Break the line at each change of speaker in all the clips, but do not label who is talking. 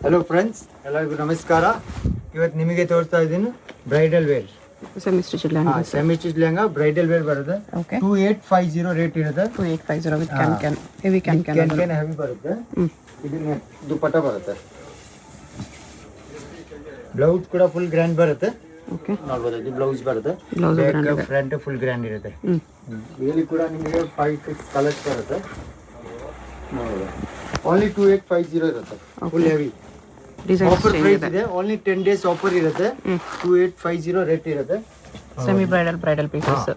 Hello friends, ಎಲ್ಲರಿಗೂ ನಮಸ್ಕಾರ. ಇವತ್ತು ನಿಮಗೆ ತೋರಿಸ್ತಾ ಇದ್ದೀನಿ bridal wear.
Semi stitch lehenga.
Semi stitch lehenga bridal wear ಬರುತ್ತೆ. 2850 ರೇಟ್ ಇರುತ್ತೆ.
2850 with can heavy can
heavy ಬರುತ್ತೆ. ಇದು ದುಪಟ್ಟ ಬರುತ್ತೆ. ಬ್ಲೌಸ್ ಕೂಡ ಫುಲ್ ಗ್ರ್ಯಾಂಡ್ ಬರುತ್ತೆ. ಓಕೆ, ನೋಡಬಹುದು. ಇದು ಬ್ಲೌಸ್ ಬರುತ್ತೆ. ಬ್ಯಾಕ್ ಫ್ರಂಟ್ ಫುಲ್ ಗ್ರ್ಯಾಂಡ್ ಇರುತ್ತೆ. ಇದರಲ್ಲಿ ಕೂಡ ನಿಮಗೆ 5-6 ಕಲರ್ಸ್ ಬರುತ್ತೆ. ನೋಡಬಹುದು. ಓನ್ಲಿ 2850 ಇರುತ್ತೆ. ಫುಲ್ ಹೆವಿ ಆಫರ್ ಪ್ರೈಸ್ ಇದೆ. ಓನ್ಲಿ 10 ಡೇಸ್ ಆಫರ್ ಇರುತ್ತೆ. 2850 ರೇಟ್ ಇರುತ್ತೆ.
Semi bridal pieces.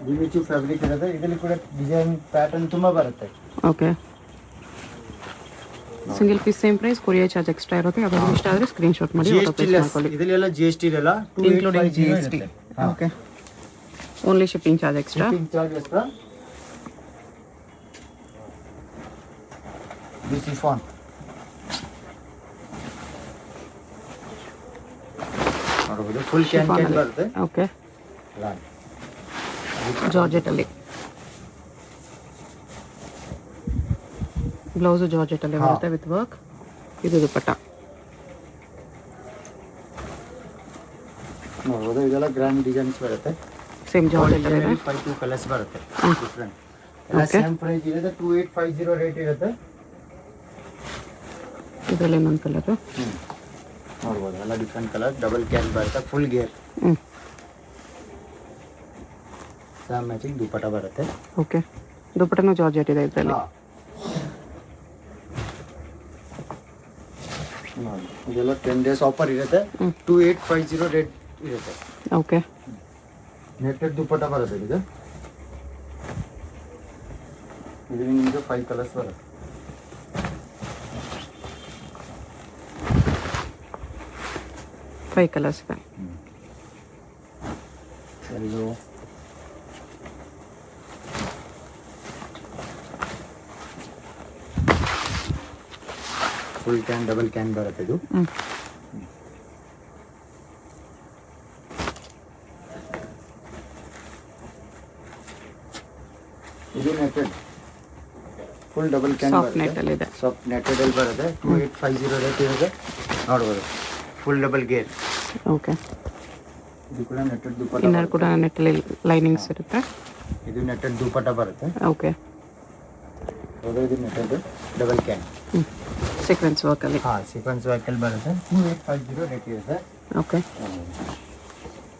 ಜಿಮಿಚು ಫ್ಯಾಬ್ರಿಕ್ ಇರುತ್ತೆ. ಇದರಲ್ಲಿ ಕೂಡ ಡಿಸೈನ್ ಪ್ಯಾಟರ್ನ್ ತುಂಬಾ ಬರುತ್ತೆ.
Okay, single piece same price. Courier charge extra ಇರುತ್ತೆ. ಅದು ಇಷ್ಟ ಆದರೆ ಸ್ಕ್ರೀನ್ ಶಾಟ್ ಮಾಡಿ ಆಟೋ ಪೇ ಮಾಡ್ಕೊಳ್ಳಿ.
ಇದೆಲ್ಲ GST ಇಲ್ಲ,
including GST. Okay, only shipping charge extra.
This is fun. ನೋಡಬಹುದು. ಫುಲ್ ಕ್ಯಾನ್ ಬರುತ್ತೆ.
ಓಕೆ, ಜಾರ್ಜೆಟ್ ಅಲ್ಲಿ ಬ್ಲೌಸ್ ಜಾರ್ಜೆಟ್ ಅಲ್ಲಿ ಬರುತ್ತೆ ವಿತ್ ವರ್ಕ್. ಇದು ದುಪಟ್ಟ.
ನೋಡಬಹುದು. ಇದೆಲ್ಲ ಗ್ರ್ಯಾಂಡ್ ಡಿಸೈನ್ಸ್ ಬರುತ್ತೆ.
ಸೇಮ್ ಜಾರ್ಜೆಟ್ ಅಲ್ಲಿ
5 ಕಲರ್ಸ್ ಬರುತ್ತೆ. ಡಿಫರೆಂಟ್ ಎಲ್ಲ ಸೇಮ್ ಪ್ರೈಸ್ ಇರುತ್ತೆ. 2850 ರೇಟ್ ಇರುತ್ತೆ.
ಇದರಲ್ಲಿ ಇನ್ನೊಂದು ಕಲರ್
ನೋಡ್ಬೋದು. ಎಲ್ಲ ಡಿಫ್ರೆಂಟ್ ಕಲರ್. ಡಬಲ್ ಕ್ಯಾನ್ ಬರುತ್ತೆ. Full gear. Same matching dupatta ಬರುತ್ತೆ.
ಓಕೆ, ದುಪಟ್ಟನೂ ಜಾರ್ಜೆಟ್ ಇದೆ ಇದರಲ್ಲಿ.
ಇದೆಲ್ಲ 10 ಡೇಸ್ ಆಫರ್ ಇರುತ್ತೆ. 2850 ರೇಟ್ ಇರುತ್ತೆ.
ಓಕೆ,
ನೆಟ್ಟೆಡ್ ದುಪಟ್ಟ ಬರುತ್ತೆ. ಇದು ಇದರಲ್ಲಿ ನಿಮಗೆ 5 ಕಲರ್ಸ್ ಬರುತ್ತೆ.
ಫೈವ್ ಕಲರ್ಸ್ ಇದೆ.
ಫುಲ್ ಕ್ಯಾನ್ ಡಬಲ್ ಕ್ಯಾನ್ ಬರುತ್ತೆ. ಇದು ಇದು netted full double can
soft net ಅಲ್ಲಿ ಇದೆ.
ಸಾಫ್ಟ್ ನೆಟ್ಟೆಡ್ ಅಲ್ಲಿ ಬರುತ್ತೆ. 2850 ರೇಟ್ ಇರುತ್ತೆ. ನೋಡ್ಬೋದು. Full double gear.
ಓಕೆ,
ಇದು ಕೂಡ ನೆಟ್ಟೆಡ್ ದುಪಟ್ಟ.
ಇನ್ನರ್ ಕೂಡ ನೆಟ್ಟಲ್ಲಿ ಲೈನಿಂಗ್ಸ್ ಇರುತ್ತೆ.
ಇದು ನೆಟ್ಟೆಡ್ ದುಪಟ್ಟ ಬರುತ್ತೆ.
ಓಕೆ,
ಇದು netted double can
sequins work ಅಲ್ಲಿ.
ಸೀಕ್ವೆನ್ಸ್ ವರ್ಕ್ ಅಲ್ಲಿ ಬರುತ್ತೆ. 2850 ರೇಟ್ ಇರುತ್ತೆ.
ಓಕೆ,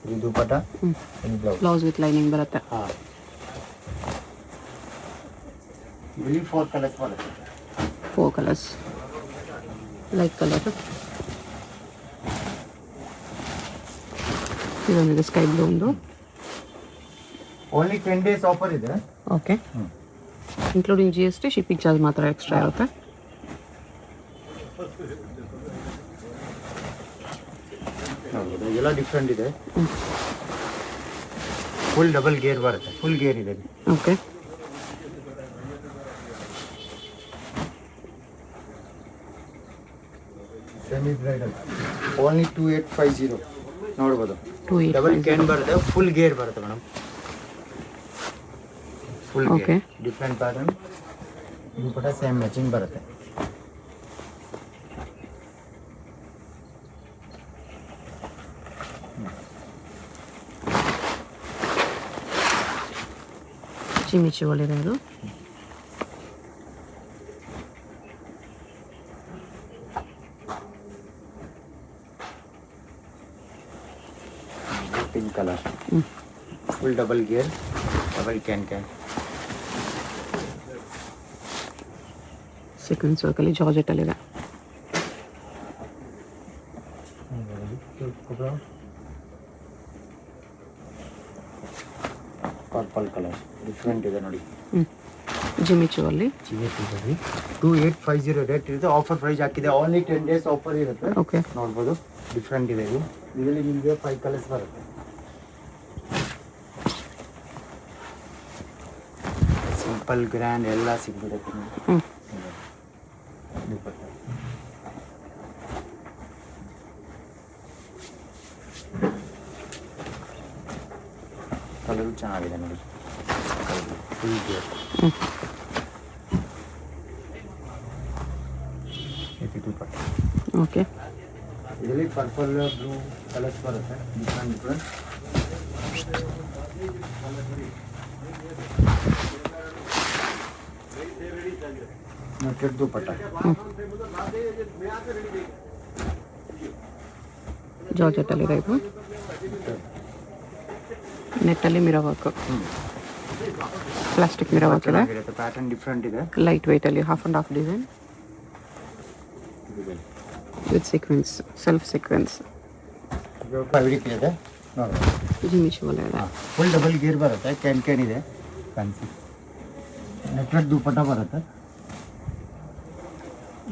ಇದು ದುಪಟ್ಟ. ಇದು
ಬ್ಲೌಸ್ ವಿತ್ ಲೈನಿಂಗ್ ಬರುತ್ತೆ.
ಇಲ್ಲಿ 4 ಕಲರ್ಸ್ ಬರುತ್ತೆ.
4 ಕಲರ್ಸ್. Light colour. ಇದೊಂದಿದೆ ಸ್ಕೈ ಬ್ಲೂ ಒಂದು.
ಓನ್ಲಿ 10 ಡೇಸ್ ಆಫರ್ ಇದೆ.
Okay, including GST. Shipping charge ಮಾತ್ರ ಎಕ್ಸ್ಟ್ರಾ ಇರುತ್ತೆ.
ಎಲ್ಲ ಡಿಫ್ರೆಂಟ್ ಇದೆ. ಫುಲ್ ಡಬಲ್ ಗೇರ್ ಬರುತ್ತೆ. ಫುಲ್ ಗೇರ್ ಇದೆ.
Okay,
semi bridal. ಓನ್ಲಿ 2850 ನೋಡ್ಬೋದು.
2850.
ಡಬಲ್ ಕ್ಯಾನ್ ಬರುತ್ತೆ. ಫುಲ್ ಗೇರ್ ಬರುತ್ತೆ madam. Full
okay,
different pattern. ಇದು ಕೂಡ ಸೇಮ್ ಮ್ಯಾಚಿಂಗ್ ಬರುತ್ತೆ.
ಚಿಮಿಚು ಒಳ್ಳೆಇದೆ. ಅದು
ಪಿಂಕ್ ಕಲರ್. ಫುಲ್ ಡಬಲ್ ಗೇರ್, ಡಬಲ್ ಕ್ಯಾನ್.
ಸೀಕ್ವೆನ್ಸ್ ವರ್ಕ್ ಅಲ್ಲಿ ಜಾರ್ಜೆಟ್ ಅಲ್ಲಿ ಇದೆ.
ಪರ್ಪಲ್ ಕಲರ್ ಡಿಫ್ರೆಂಟ್ ಇದೆ ನೋಡಿ.
ಜಿಮಿಚು ಅಲ್ಲಿ
2850 ರೇಟ್ ಇರುತ್ತೆ. ಆಫರ್ ಪ್ರೈಸ್ ಹಾಕಿದೆ. ಓನ್ಲಿ 10 ಡೇಸ್ ಆಫರ್ ಇರುತ್ತೆ.
ಓಕೆ,
ನೋಡ್ಬೋದು. ಡಿಫ್ರೆಂಟ್ ಇದೆ. ಇದು ಇದರಲ್ಲಿ ನಿಮಗೆ 5 ಕಲರ್ಸ್ ಬರುತ್ತೆ. ಸಿಂಪಲ್ ಗ್ರ್ಯಾಂಡ್ ಎಲ್ಲ ಸಿಗ್ಬಿಡುತ್ತೆ. ಕಲರು ಚೆನ್ನಾಗಿದೆ ನೋಡಿ. ಫುಲ್ ಗೇರ್. ಇದು ದುಪ್ಪಟ್ಟ.
ಓಕೆ.
ಇದರಲ್ಲಿ ಪರ್ಪಲ್ ಬ್ಲೂ ಕಲರ್ಸ್ ಬರುತ್ತೆ, ಡಿಫ್ರೆಂಟ್ ಡಿಫ್ರೆಂಟ್. ನೆಟ್ಟೆಡ್ ದುಪ್ಪಟ್ಟ.
ಜಾರ್ಜೆಟ್ಟಲ್ಲಿದೆ ಇದು. ನೆಟ್ಟಲ್ಲಿ mirror work, plastic mirror work ಇದೆ.
ಪ್ಯಾಟರ್ನ್ ಡಿಫ್ರೆಂಟ್ ಇದೆ.
ಲೈಟ್ ವೆಯ್ಟಲ್ಲಿ half and half design with sequins, self sequins.
Fabric ಇದೆ ನೋಡಿ,
ಜಿಮಿಶ್ ಒಳ್ಳೆ ಇದೆ.
ಫುಲ್ ಡಬಲ್ ಗೇರ್ ಬರುತ್ತೆ, ಕ್ಯಾನ್ ಇದೆ ಫ್ಯಾನ್ಸಿ. ನೆಟ್ಟೆಡ್ ದುಪ್ಪಟ್ಟ ಬರುತ್ತೆ.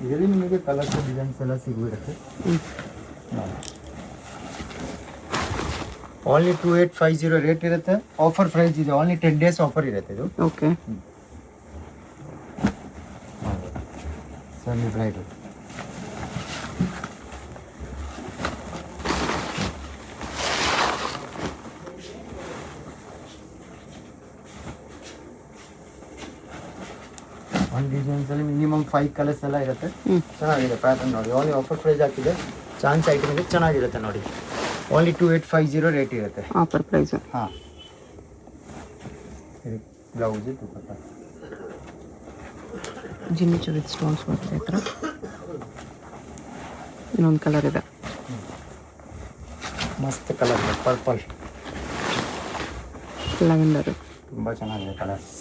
ಇದರಲ್ಲಿ ನಿಮಗೆ ಕಲರ್ಸ್ ಡಿಸೈನ್ಸ್ ಎಲ್ಲ ಸಿಗ್ಬಿಡುತ್ತೆ. ಓನ್ಲಿ 2850 ರೇಟ್ ಇರುತ್ತೆ. ಆಫರ್ ಪ್ರೈಸ್ ಇದೆ, ಓನ್ಲಿ 10 ಡೇಸ್ ಆಫರ್ ಇರುತ್ತೆ ಇದು.
ಓಕೆ.
Semi bride. ಒಂದು ಡಿಸೈನ್ಸಲ್ಲಿ ಮಿನಿಮಮ್ 5 ಕಲರ್ಸ್ ಎಲ್ಲ ಇರುತ್ತೆ. ಚೆನ್ನಾಗಿದೆ ಪ್ಯಾಟರ್ನ್ ನೋಡಿ. ಓನ್ಲಿ ಆಫರ್ ಪ್ರೈಸ್ ಹಾಕಿದೆ. ಚಾನ್ಸ್ ಐಟಮ್ ಇದೆ, ಚೆನ್ನಾಗಿರುತ್ತೆ ನೋಡಿ. ಓನ್ಲಿ 2850 ರೇಟ್ ಇರುತ್ತೆ.
Offer price.
ಹಾಂ, ಇದು ಬ್ಲೌಸ್ ದುಪ್ಪಟ್ಟ.
ಜಿಮಿಚ್ ವಿತ್ ಸ್ಟೋನ್ಸ್ ಬರುತ್ತೆ ಈ ಥರ. ಇನ್ನೊಂದು ಕಲರ್ ಇದೆ,
ಮಸ್ತ್ ಕಲರ್ ಇದೆ, ಪರ್ಪಲ್
ಲ್ಯಾವೆಂಡರ್.
ತುಂಬ ಚೆನ್ನಾಗಿದೆ ಕಲರ್ಸ್.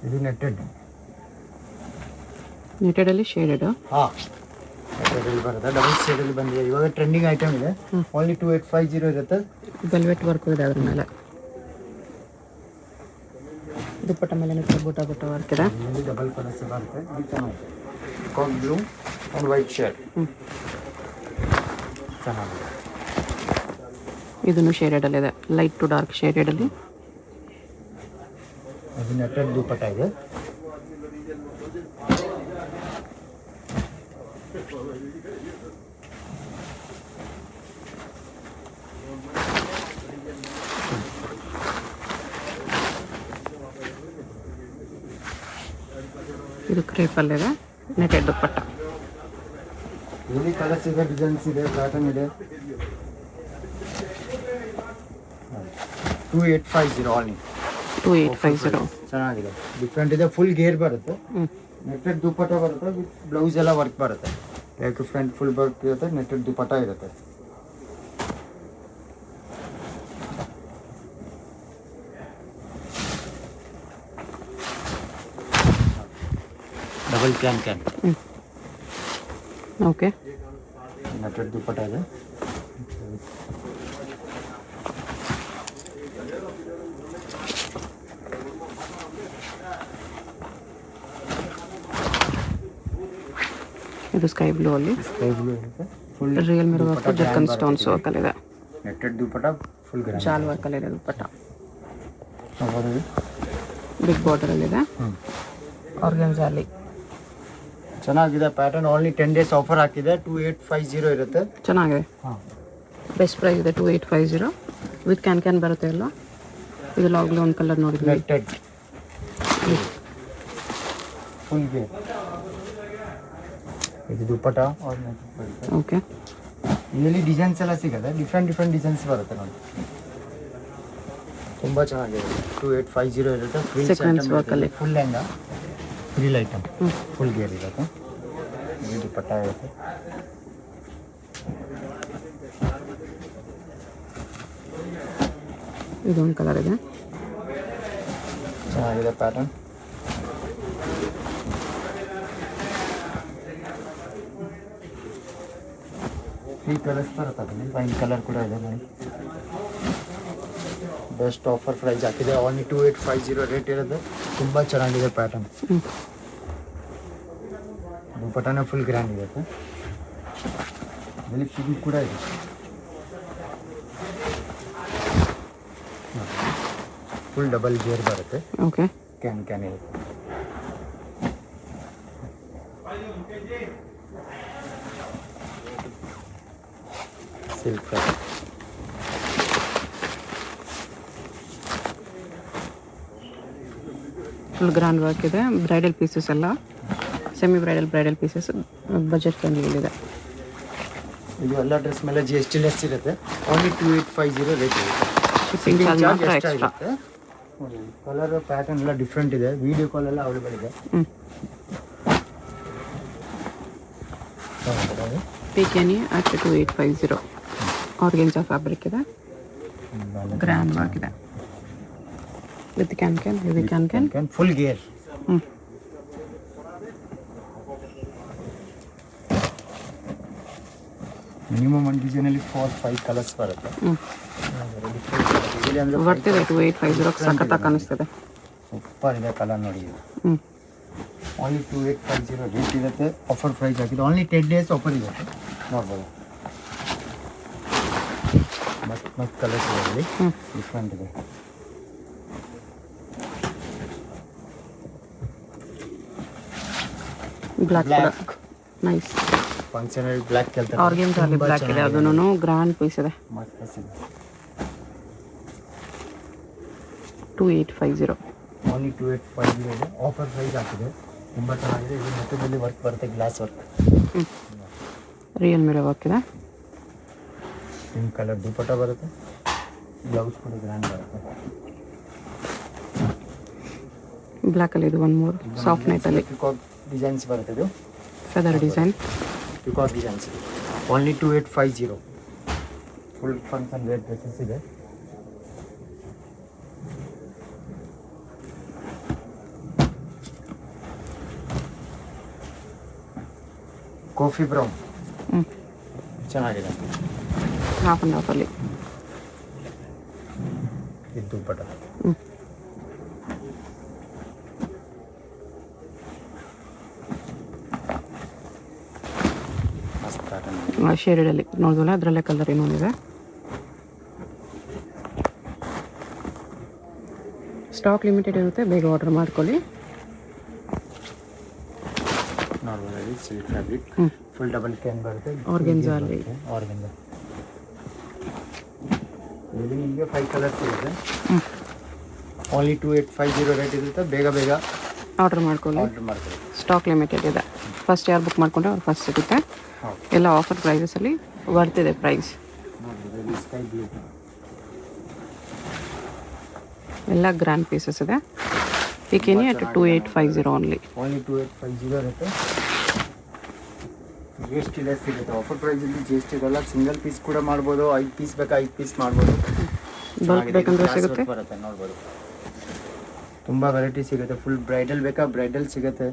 ಇದು
ನೆಟೆಡಲ್ಲಿ ಶೇಡೆಡ್.
ಹಾಂ, ನೆಟ್ಟೆಡಲ್ಲಿ ಬರುತ್ತೆ. ಡಬಲ್ ಶೇಡಲ್ಲಿ ಬಂದಿದೆ, ಇವಾಗ ಟ್ರೆಂಡಿಂಗ್ ಐಟಮ್ ಇದೆ. ಓನ್ಲಿ 2850 ಇರುತ್ತೆ.
ವೆಲ್ವೆಟ್ ವರ್ಕ್ ಇದೆ ಅದ್ರ ಮೇಲೆ. ದುಪ್ಪಟ್ಟ ಮೇಲೆ ಬುಟ್ಟ ವರ್ಕ್ ಇದೆ.
ಇಲ್ಲಿ ಡಬಲ್ ಕಲರ್ಸ್ ಬರುತ್ತೆ. ಇದು ಚೆನ್ನಾಗಿದೆ, ಕಾಕ್ ಬ್ಲೂ ಆ್ಯಂಡ್ ವೈಟ್ ಶೇಡ್. ಚೆನ್ನಾಗಿದೆ.
ಇದನ್ನು ಶೇಡೆಡಲ್ಲಿದೆ, ಲೈಟ್ ಟು ಡಾರ್ಕ್ ಶೇಡೆಡಲ್ಲಿ.
ಅದು ನೆಟ್ಟೆಡ್ ದುಪ್ಪಟ್ಟ ಇದೆ.
ಇದು ಕ್ರೇಪಲ್ಲಿದೆ, ನೆಟೆಡ್ ದುಪ್ಪಟ್ಟ.
ಇಲ್ಲಿ ಕಲರ್ಸ್ ಇದೆ, ಡಿಸೈನ್ಸ್ ಇದೆ, ಪ್ಯಾಟರ್ನ್ ಇದೆ. 2850 ಓನ್ಲಿ.
2850.
ಚೆನ್ನಾಗಿದೆ, ಡಿಫ್ರೆಂಟ್ ಇದೆ. ಫುಲ್ ಗೇರ್ ಬರುತ್ತೆ, ನೆಟ್ಟೆಡ್ ದುಪ್ಪಟ್ಟ ಬರುತ್ತೆ, ವಿತ್ ಬ್ಲೌಸ್ ಎಲ್ಲ ವರ್ಕ್ ಬರುತ್ತೆ. ಯಾಕೆ ಫ್ರಂಟ್ ಫುಲ್ ವರ್ಕ್ ಇರುತ್ತೆ, ನೆಟ್ಟೆಡ್ ದುಪ್ಪಟ್ಟ ಇರುತ್ತೆ. Double can.
ಓಕೆ.
ನೆಟ್ಟೆಡ್ ದುಪ್ಪಟ್ಟ ಇದೆ.
ಇದು ಸ್ಕೈ ಬ್ಲೂ ಅಲ್ಲಿ.
ಸ್ಕೈ ಬ್ಲೂ ಇರುತ್ತೆ. Full
real mirror work, ಜರ್ಕನ್ stones work ಅಲ್ಲಿ ಇದೆ.
ನೆಟ್ಟೆಡ್ ದುಪ್ಪಟ್ಟ ಫುಲ್ ಗ್ರ್ಯಾಂಡ್.
ಶಾಲ್ ವರ್ಕ್ ಅಲ್ಲಿ ಇದೆ ದುಪ್ಪಟ್ಟ.
ಬಿಗ್
ಬಾರ್ಡರ್ ಅಲ್ಲಿ ಇದೆ. ಆರ್ಗನ್ಜಾ ಅಲ್ಲಿ
ಚೆನ್ನಾಗಿದೆ ಪ್ಯಾಟರ್ನ್. ಓನ್ಲಿ 10 ಡೇಸ್ ಆಫರ್ ಹಾಕಿದೆ. 2850 ಇರುತ್ತೆ.
ಚೆನ್ನಾಗಿದೆ.
ಹಾಂ,
ಬೆಸ್ಟ್ ಪ್ರೈಸ್ ಇದೆ 2850 ವಿತ್ ಕ್ಯಾನ್ ಬರುತ್ತೆ ಎಲ್ಲ. ಇದು ಲಾಗ್ಲಿ ಒಂದು ಕಲರ್ ನೋಡಿದ್ವಿ.
ನೆಟ್ಟೆಡ್ ಫುಲ್ ಗೇರ್. ಇದು ದುಪ್ಪಟ್ಟ.
ಓಕೆ.
ಇದರಲ್ಲಿ ಡಿಸೈನ್ಸ್ ಎಲ್ಲ ಸಿಗುತ್ತೆ, ಡಿಫ್ರೆಂಟ್ ಡಿಸೈನ್ಸ್ ಬರುತ್ತೆ ನೋಡಿ. ತುಂಬ ಚೆನ್ನಾಗಿದೆ. 2850 ಇರುತ್ತೆ.
ಸೀಕ್ವೆನ್ಸ್ ವರ್ಕ್ ಅಲ್ಲಿ
full lehenga, frill item, full ಗೇರ್ ಇರುತ್ತೆ. ಇದು ದುಪ್ಪಟ್ಟ ಇರುತ್ತೆ.
ಇದೊಂದು ಕಲರ್ ಇದೆ,
ಚೆನ್ನಾಗಿದೆ ಪ್ಯಾಟರ್ನ್. ಈ ಕಲರ್ಸ್ ಬರುತ್ತೆ ಅದರಲ್ಲಿ. ವೈನ್ ಕಲರ್ ಕೂಡ ಇದೆ ನೋಡಿ. ಬೆಸ್ಟ್ ಆಫರ್ ಪ್ರೈಸ್ ಹಾಕಿದೆ. ಓನ್ಲಿ 2850 ರೇಟ್ ಇರೋದು. ತುಂಬ ಚೆನ್ನಾಗಿದೆ ಪ್ಯಾಟರ್ನ್. ದುಪ್ಪಟ್ಟನೇ ಫುಲ್ ಗ್ರ್ಯಾಂಡ್ ಇರುತ್ತೆ. ಇದರಲ್ಲಿ ಪಿಂಕ್ ಕೂಡ ಇದೆ. ಫುಲ್ ಡಬಲ್ ಗೇರ್ ಬರುತ್ತೆ.
ಓಕೆ.
ಕ್ಯಾನ್ ಇರುತ್ತೆ. ಸಿಲ್ಕ್
ಫುಲ್ ಗ್ರ್ಯಾಂಡ್ ವರ್ಕ್ ಇದೆ. ಬ್ರೈಡಲ್ ಪೀಸಸ್ ಎಲ್ಲ ಸೆಮಿ ಬ್ರೈಡಲ್ ಪೀಸಸ್ ಬಜೆಟ್ ಫ್ರೆಂಡ್ಲಿದೆ.
ಇದು ಎಲ್ಲ ಡ್ರೆಸ್ ಮೇಲೆ GST ಲೆಸ್ ಇರುತ್ತೆ. ಓನ್ಲಿ 2850 ರೇಟ್ ಇರುತ್ತೆ.
ಶಿಪ್ಪಿಂಗ್ ಚಾರ್ಜ್ ಮಾತ್ರ ಎಕ್ಸ್ಟ್ರಾ.
ಕಲರ್ ಪ್ಯಾಟರ್ನ್ ಎಲ್ಲ ಡಿಫ್ರೆಂಟ್ ಇದೆ. ವಿಡಿಯೋ ಕಾಲ್ ಎಲ್ಲ ಅವೈಲೇಬಲ್ ಇದೆ.
ಪಿಕೆನಿ ಅಟ್ 2850 ಆರ್ಗೆನ್ಜಾ ಫ್ಯಾಬ್ರಿಕ್ ಇದೆ. ಗ್ರ್ಯಾಂಡ್ ವರ್ಕ್ ಇದೆ with heavy can
full gear. Minimum ಒಂದು ಡಿಸೈನಲ್ಲಿ 4-5 ಕಲರ್ಸ್ ಬರುತ್ತೆ.
ಬರ್ತಿದೆ 2850 ಸಖತ್ತಾಗಿ ಕಾಣಿಸ್ತದೆ.
ಸೂಪರ್ ಇದೆ ಕಲರ್ ನೋಡಿ. ಓನ್ಲಿ 2850 ರೇಟ್ ಇರುತ್ತೆ. ಆಫರ್ ಪ್ರೈಸ್ ಆಗಿದೆ. ಓನ್ಲಿ 10 ಡೇಸ್ ಆಫರ್ ಇರುತ್ತೆ. ನೋಡ್ಬೋದು ಮಸ್ತ್ ಕಲರ್ಸ್ ಇದೆ ಇಲ್ಲಿ. ಡಿಫ್ರೆಂಟ್ ಇದೆ.
ಬ್ಲ್ಯಾಕ್ ನೈಸ್
ಫಂಕ್ಷನಲ್ ಬ್ಲ್ಯಾಕ್ ಕೇಳ್ತಾರೆ.
ಆರ್ಗೆನ್ಜಾ ಅಲ್ಲಿ ಬ್ಲ್ಯಾಕ್ ಇದೆ. ಅದನ್ನು ಗ್ರ್ಯಾಂಡ್ ಪೀಸ್ ಇದೆ.
ಮಸ್ತ್ ಪೀಸ್ ಇದೆ.
2850
ಓನ್ಲಿ 2850 ಇದೆ. ಆಫರ್ ಪ್ರೈಸ್ ಆಗ್ತಿದೆ. ತುಂಬ ಚೆನ್ನಾಗಿದೆ. ಇದು ಮಧ್ಯದಲ್ಲಿ ವರ್ಕ್ ಬರುತ್ತೆ, glass work.
Real mirror work ಇದೆ.
ಪಿಂಕ್ ಕಲರ್ ದುಪಟ್ಟ ಬರುತ್ತೆ. ಬ್ಲೌಸ್ ಕೂಡ ಗ್ರ್ಯಾಂಡ್ ಬರುತ್ತೆ.
ಬ್ಲ್ಯಾಕ್ ಅಲ್ಲಿ ಇದು ಒನ್ ಮೋರ್ ಸಾಫ್ಟ್ ನೈಟ್ ಅಲ್ಲಿ
ಪಿಕಾಕ್ ಡಿಸೈನ್ಸ್ ಬರುತ್ತೆ. ಇದು
feather design.
Peacock designs only 2850. Full function wear dresses ಇದೆ. ಕಾಫಿ ಬ್ರೌನ್ ಚೆನ್ನಾಗಿದೆ.
ಹಾಫ್ ಆ್ಯಂಡ್ ಹಾಫಲ್ಲಿ
ಇದು ದುಪ್ಪಟ್ಟ.
ಶೇಡೆಡಲ್ಲಿ ನೋಡಿದ್ವಲ್ಲ ಅದರಲ್ಲೇ ಕಲರ್ ಇನ್ನೊಂದಿದೆ. ಸ್ಟಾಕ್ ಲಿಮಿಟೆಡ್ ಇರುತ್ತೆ, ಬೇಗ ಆರ್ಡರ್ ಮಾಡ್ಕೊಳ್ಳಿ.
Normal silk fabric full double can ಬರುತ್ತೆ.
ಆರ್ಗೆನ್ಜಾ ಅಲ್ಲಿ
ಆರ್ಗೆನ್ಜಾ ಇಲ್ಲಿ ನಿಮಗೆ 5 ಕಲರ್ಸ್ ಇರುತ್ತೆ. ಓನ್ಲಿ 2850 ರೇಟ್ ಇರುತ್ತೆ. ಬೇಗ
ಆರ್ಡರ್ ಮಾಡ್ಕೊಳ್ಳಿ. ಸ್ಟಾಕ್ ಲಿಮಿಟೆಡ್ ಇದೆ. ಫಸ್ಟ್ ಯಾರು ಬುಕ್ ಮಾಡ್ಕೊಂಡ್ರೆ ಅವ್ರು ಫಸ್ಟ್ ಸಿಗುತ್ತೆ. ಎಲ್ಲ ಆಫರ್ ಪ್ರೈಸಸಲ್ಲಿ ಬರ್ತಿದೆ ಪ್ರೈಸ್. ಎಲ್ಲ ಗ್ರ್ಯಾಂಡ್ ಪೀಸಸ್ ಇದೆ. ಪಿಕೆನಿ ಅಟ್ 2850 ಓನ್ಲಿ
2850 ಇರುತ್ತೆ. GST ಲೆಸ್ ಸಿಗುತ್ತೆ. ಆಫರ್ ಪ್ರೈಸಲ್ಲಿ GST ಇರಲ್ಲ. ಸಿಂಗಲ್ ಪೀಸ್ ಕೂಡ ಮಾಡ್ಬೋದು. 5 ಪೀಸ್ ಬೇಕಾ 5 ಪೀಸ್ ಮಾಡ್ಬೋದು.
ಬಲ್ಕ್ ಬೇಕಂದ್ರೆ ಸಿಗುತ್ತೆ.
ಬರುತ್ತೆ ನೋಡ್ಬೋದು. ತುಂಬ ವೆರೈಟಿ ಸಿಗುತ್ತೆ. ಫುಲ್ ಬ್ರೈಡಲ್ ಬೇಕಾ ಬ್ರೈಡಲ್ ಸಿಗುತ್ತೆ.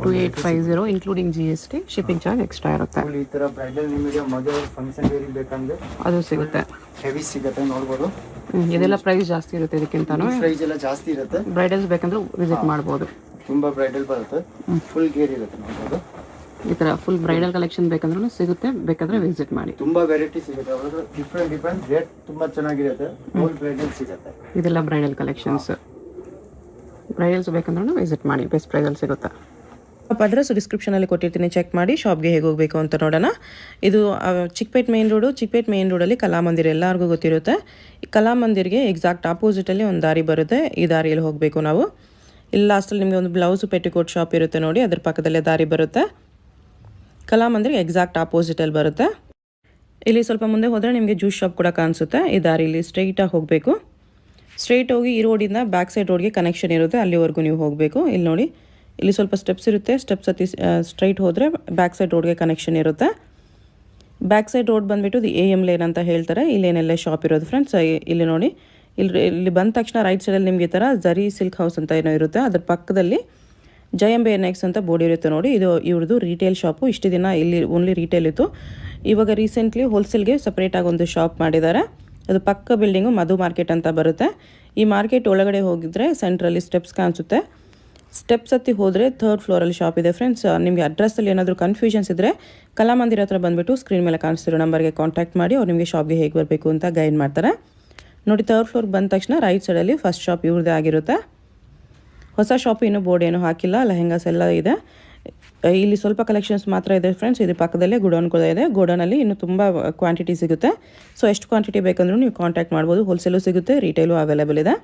2850 including GST. Shipping charge extra ಇರುತ್ತೆ.
ಫುಲ್ ಈ ಥರ ಬ್ರೈಡಲ್ ನಿಮಗೆ ಮದುವೆ ಫಂಕ್ಷನ್ ವೇರಿಗೆ ಬೇಕಂದ್ರೆ
ಅದು ಸಿಗುತ್ತೆ.
ಹೆವಿ ಸಿಗುತ್ತೆ ನೋಡ್ಬೋದು.
ಇದೆಲ್ಲ ಪ್ರೈಸ್ ಜಾಸ್ತಿ ಇರುತ್ತೆ. ಇದಕ್ಕಿಂತಾನು
ಪ್ರೈಸ್ ಎಲ್ಲ ಜಾಸ್ತಿ ಇರುತ್ತೆ.
ಬ್ರೈಡಲ್ಸ್ ಬೇಕಂದ್ರೆ ವಿಸಿಟ್ ಮಾಡ್ಬೋದು.
ತುಂಬ ಬ್ರೈಡಲ್ ಬರುತ್ತೆ. ಫುಲ್ ಗೇರ್ ಇರುತ್ತೆ ನೋಡ್ಬೋದು.
ಈ ಥರ ಫುಲ್ ಬ್ರೈಡಲ್ ಕಲೆಕ್ಷನ್ ಬೇಕಂದ್ರೂ ಸಿಗುತ್ತೆ. ಬೇಕಾದ್ರೆ ವಿಸಿಟ್ ಮಾಡಿ.
ತುಂಬ ವೆರೈಟಿ ಸಿಗುತ್ತೆ. ಅವ್ರದ್ದು ಡಿಫ್ರೆಂಟ್ ರೇಟ್ ತುಂಬ ಚೆನ್ನಾಗಿರುತ್ತೆ. ಫುಲ್ ಬ್ರೈಡಲ್ ಸಿಗುತ್ತೆ.
ಇದೆಲ್ಲ ಬ್ರೈಡಲ್ ಕಲೆಕ್ಷನ್ಸ್. ಬ್ರೈಡಲ್ಸ್ ಬೇಕಂದ್ರೂ ವಿಸಿಟ್ ಮಾಡಿ. ಬೆಸ್ಟ್ ಪ್ರೈಸಲ್ಲಿ ಸಿಗುತ್ತೆ.
ಅಡ್ರೆಸ್ ಡಿಸ್ಕ್ರಿಪ್ಷನಲ್ಲಿ ಕೊಟ್ಟಿರ್ತೀನಿ, ಚೆಕ್ ಮಾಡಿ. ಶಾಪ್ಗೆ ಹೇಗೆ ಹೋಗಬೇಕು ಅಂತ ನೋಡೋಣ. ಇದು ಚಿಕ್ಕಪೇಟ್ ಮೇನ್ ರೋಡಲ್ಲಿ ಕಲಾಮಂದಿರ ಎಲ್ಲರಿಗೂ ಗೊತ್ತಿರುತ್ತೆ. ಈ ಕಲಾಮಂದಿರ್ಗೆ ಎಕ್ಸಾಕ್ಟ್ ಆಪೋಸಿಟಲ್ಲಿ ಒಂದು ದಾರಿ ಬರುತ್ತೆ. ಈ ದಾರಿಯಲ್ಲಿ ಹೋಗಬೇಕು ನಾವು. ಇಲ್ಲಿ ಲಾಸ್ಟಲ್ಲಿ ನಿಮಗೆ ಒಂದು ಬ್ಲೌಸು ಪೆಟಿಕೋಟ್ ಶಾಪ್ ಇರುತ್ತೆ ನೋಡಿ, ಅದ್ರ ಪಕ್ಕದಲ್ಲೇ ದಾರಿ ಬರುತ್ತೆ. ಕಲಾಮಂದಿರ್ಗೆ ಎಕ್ಸಾಕ್ಟ್ ಆಪೋಸಿಟಲ್ಲಿ ಬರುತ್ತೆ. ಇಲ್ಲಿ ಸ್ವಲ್ಪ ಮುಂದೆ ಹೋದರೆ ನಿಮಗೆ ಜ್ಯೂಸ್ ಶಾಪ್ ಕೂಡ ಕಾಣಿಸುತ್ತೆ. ಈ ದಾರಿಲಿ ಸ್ಟ್ರೈಟಾಗಿ ಹೋಗಬೇಕು. ಸ್ಟ್ರೈಟ್ ಹೋಗಿ ಈ ರೋಡಿಂದ ಬ್ಯಾಕ್ ಸೈಡ್ ರೋಡ್ಗೆ ಕನೆಕ್ಷನ್ ಇರುತ್ತೆ. ಅಲ್ಲಿವರೆಗೂ ನೀವು ಹೋಗಬೇಕು. ಇಲ್ಲಿ ನೋಡಿ, ಇಲ್ಲಿ ಸ್ವಲ್ಪ ಸ್ಟೆಪ್ಸ್ ಇರುತ್ತೆ. ಸ್ಟೆಪ್ಸ್ ಹತ್ತಿ ಸ್ಟ್ರೈಟ್ ಹೋದರೆ ಬ್ಯಾಕ್ ಸೈಡ್ ರೋಡ್ಗೆ ಕನೆಕ್ಷನ್ ಇರುತ್ತೆ. ಬ್ಯಾಕ್ ಸೈಡ್ ರೋಡ್ ಬಂದುಬಿಟ್ಟು ಇದು AM ಲೇನ್ ಅಂತ ಹೇಳ್ತಾರೆ. ಇಲ್ಲೇನೆಲ್ಲ ಶಾಪ್ ಇರೋದು ಫ್ರೆಂಡ್ಸ್. ಇಲ್ಲಿ ನೋಡಿ, ಇಲ್ಲಿ ಬಂದ ತಕ್ಷಣ ರೈಟ್ ಸೈಡಲ್ಲಿ ನಿಮಗೆ ಈ ಥರ ಜರಿ ಸಿಲ್ಕ್ ಹೌಸ್ ಅಂತ ಏನೋ ಇರುತ್ತೆ. ಅದ್ರ ಪಕ್ಕದಲ್ಲಿ ಜಯಂಬೆ ನೆಕ್ಸ್ ಅಂತ ಬೋರ್ಡ್ ಇರುತ್ತೆ ನೋಡಿ. ಇದು ಇವ್ರದ್ದು ರಿಟೇಲ್ ಶಾಪು. ಇಷ್ಟು ದಿನ ಇಲ್ಲಿ ಓನ್ಲಿ ರಿಟೇಲ್ ಇತ್ತು. ಇವಾಗ ರೀಸೆಂಟ್ಲಿ ಹೋಲ್ಸೇಲ್ಗೆ ಸಪ್ರೇಟಾಗಿ ಒಂದು ಶಾಪ್ ಮಾಡಿದ್ದಾರೆ. ಅದು ಪಕ್ಕ ಬಿಲ್ಡಿಂಗು ಮಧು ಮಾರ್ಕೆಟ್ ಅಂತ ಬರುತ್ತೆ. ಈ ಮಾರ್ಕೆಟ್ ಒಳಗಡೆ ಹೋಗಿದ್ರೆ ಸೆಂಟ್ರಲ್ಲಿ ಸ್ಟೆಪ್ಸ್ ಕಾಣಿಸುತ್ತೆ. ಸ್ಟೆಪ್ಸ್ ಹತ್ತಿ ಹೋದರೆ 3rd ಫ್ಲೋರಲ್ಲಿ ಶಾಪ್ ಇದೆ ಫ್ರೆಂಡ್ಸ್. ನಿಮಗೆ ಅಡ್ರೆಸ್ಸಲ್ಲಿ ಏನಾದರೂ ಕನ್ಫ್ಯೂಷನ್ಸ್ ಇದ್ದರೆ ಕಲಾಮಂದಿರ ಹತ್ರ ಬಂದುಬಿಟ್ಟು ಸ್ಕ್ರೀನ್ ಮೇಲೆ ಕಾಣಿಸ್ತಿರೋ ನಂಬರ್ಗೆ ಕಾಂಟ್ಯಾಕ್ಟ್ ಮಾಡಿ. ಅವ್ರು ನಿಮಗೆ ಶಾಪ್ಗೆ ಹೇಗೆ ಬರಬೇಕು ಅಂತ ಗೈಡ್ ಮಾಡ್ತಾರೆ ನೋಡಿ. 3rd ಫ್ಲೋರ್ ಬಂದ ತಕ್ಷಣ ರೈಟ್ ಸೈಡಲ್ಲಿ ಫಸ್ಟ್ ಶಾಪ್ ಇವ್ರದ್ದೇ ಆಗಿರುತ್ತೆ. ಹೊಸ ಶಾಪ್ ಇನ್ನೂ ಬೋರ್ಡ್ ಏನೂ ಹಾಕಿಲ್ಲ. ಲೆಹೆಂಗಾಸ್ ಎಲ್ಲ ಇದೆ. ಇಲ್ಲಿ ಸ್ವಲ್ಪ ಕಲೆಕ್ಷನ್ಸ್ ಮಾತ್ರ ಇದೆ ಫ್ರೆಂಡ್ಸ್. ಇದ್ರ ಪಕ್ಕದಲ್ಲೇ ಗೋಡೌನ್ ಕೂಡ ಇದೆ. ಗೋಡೌನಲ್ಲಿ ಇನ್ನೂ ತುಂಬ ಕ್ವಾಂಟಿಟಿ ಸಿಗುತ್ತೆ. ಸೊ ಎಷ್ಟು ಕ್ವಾಂಟಿಟಿ ಬೇಕಂದ್ರೂ ನೀವು ಕಾಂಟ್ಯಾಕ್ಟ್ ಮಾಡ್ಬೋದು. ಹೋಲ್ಸೇಲು ಸಿಗುತ್ತೆ, ರಿಟೇಲು ಅವೈಲೇಬಲ್ ಇದೆ.